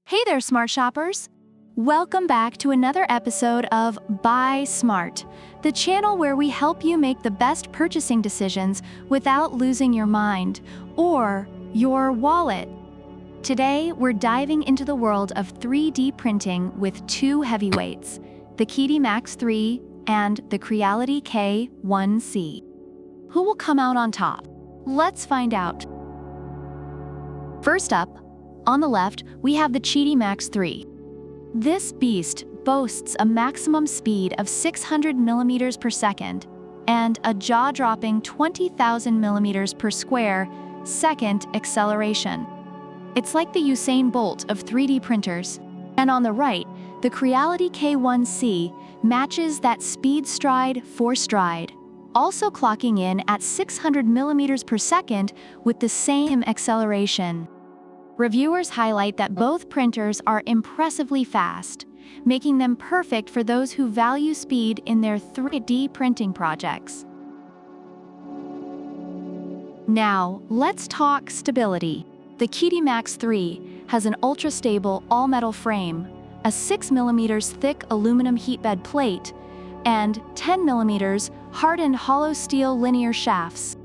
Hey there, smart shoppers! Welcome back to another episode of Buy Smart, the channel where we help you make the best purchasing decisions without losing your mind or your wallet. Today, we're diving into the world of 3D printing with two heavyweights, the QIDI MAX3 and the Creality K1C. Who will come out on top? Let's find out. First up, on the left, we have the QIDI MAX3. This beast boasts a maximum speed of 600 millimeters per second and a jaw-dropping 20,000 millimeters per square second acceleration. It's like the Usain Bolt of 3D printers. And on the right, the Creality K1C matches that speed stride for stride, also clocking in at 600 millimeters per second with the same acceleration. Reviewers highlight that both printers are impressively fast, making them perfect for those who value speed in their 3D printing projects. Now, let's talk stability. The QIDI MAX3 has an ultra-stable all-metal frame, a 6 mm thick aluminum heatbed plate, and 10 mm hardened hollow steel linear shafts.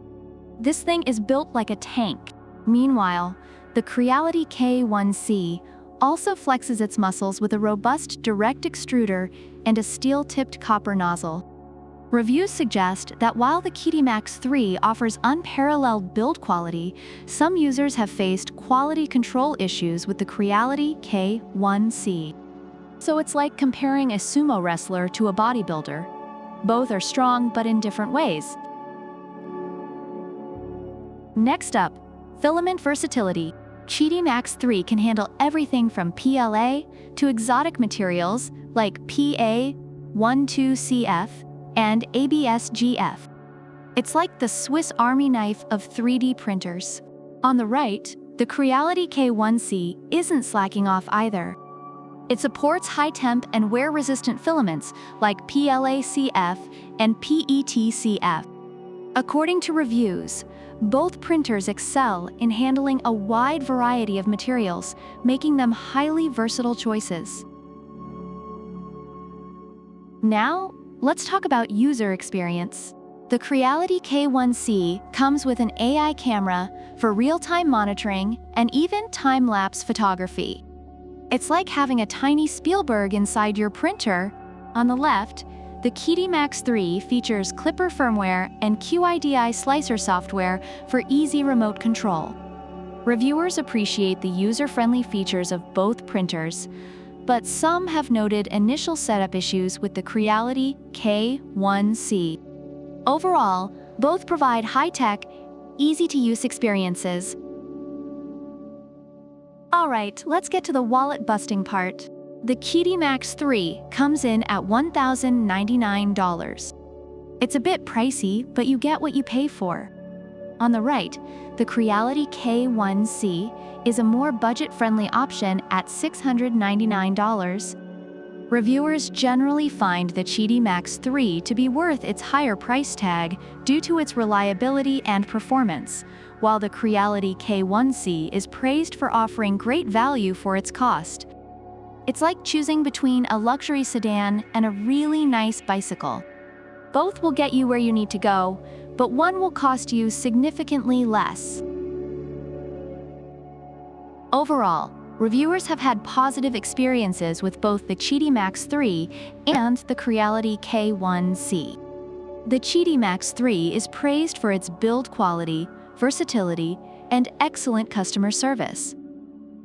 This thing is built like a tank. Meanwhile, the Creality K1C also flexes its muscles with a robust direct extruder and a steel-tipped copper nozzle. Reviews suggest that while the QIDI MAX3 offers unparalleled build quality, some users have faced quality control issues with the Creality K1C. So it's like comparing a sumo wrestler to a bodybuilder. Both are strong, but in different ways. Next up, filament versatility. QIDI MAX3 can handle everything from PLA to exotic materials like PA12CF and ABS-GF. It's like the Swiss Army knife of 3D printers. On the right, the Creality K1C isn't slacking off either. It supports high-temp and wear-resistant filaments like PLA-CF and PET-CF. According to reviews, both printers excel in handling a wide variety of materials, making them highly versatile choices. Now, let's talk about user experience. The Creality K1C comes with an AI camera for real-time monitoring and even time-lapse photography. It's like having a tiny Spielberg inside your printer. On the left, the QIDI MAX3 features Clipper firmware and QIDI slicer software for easy remote control. Reviewers appreciate the user-friendly features of both printers, but some have noted initial setup issues with the Creality K1C. Overall, both provide high-tech, easy-to-use experiences. All right, let's get to the wallet-busting part. The QIDI MAX3 comes in at $1,099. It's a bit pricey, but you get what you pay for. On the right, the Creality K1C is a more budget-friendly option at $699. Reviewers generally find the QIDI MAX3 to be worth its higher price tag due to its reliability and performance, while the Creality K1C is praised for offering great value for its cost. It's like choosing between a luxury sedan and a really nice bicycle. Both will get you where you need to go, but one will cost you significantly less. Overall, reviewers have had positive experiences with both the QIDI MAX3 and the Creality K1C. The QIDI MAX3 is praised for its build quality, versatility, and excellent customer service.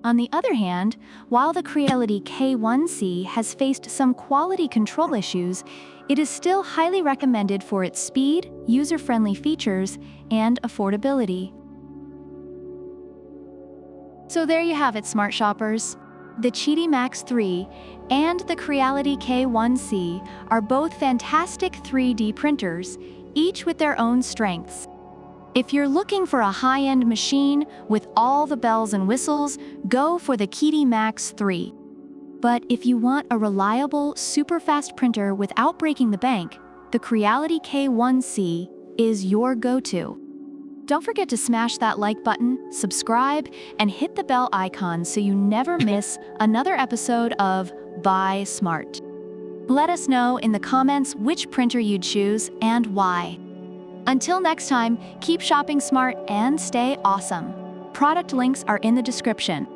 On the other hand, while the Creality K1C has faced some quality control issues, it is still highly recommended for its speed, user-friendly features, and affordability. So there you have it, smart shoppers. The QIDI MAX3 and the Creality K1C are both fantastic 3D printers, each with their own strengths. If you're looking for a high-end machine with all the bells and whistles, go for the QIDI MAX3. But if you want a reliable, super-fast printer without breaking the bank, the Creality K1C is your go-to. Don't forget to smash that like button, subscribe, and hit the bell icon so you never miss another episode of Buy Smart. Let us know in the comments which printer you'd choose and why. Until next time, keep shopping smart and stay awesome. Product links are in the description.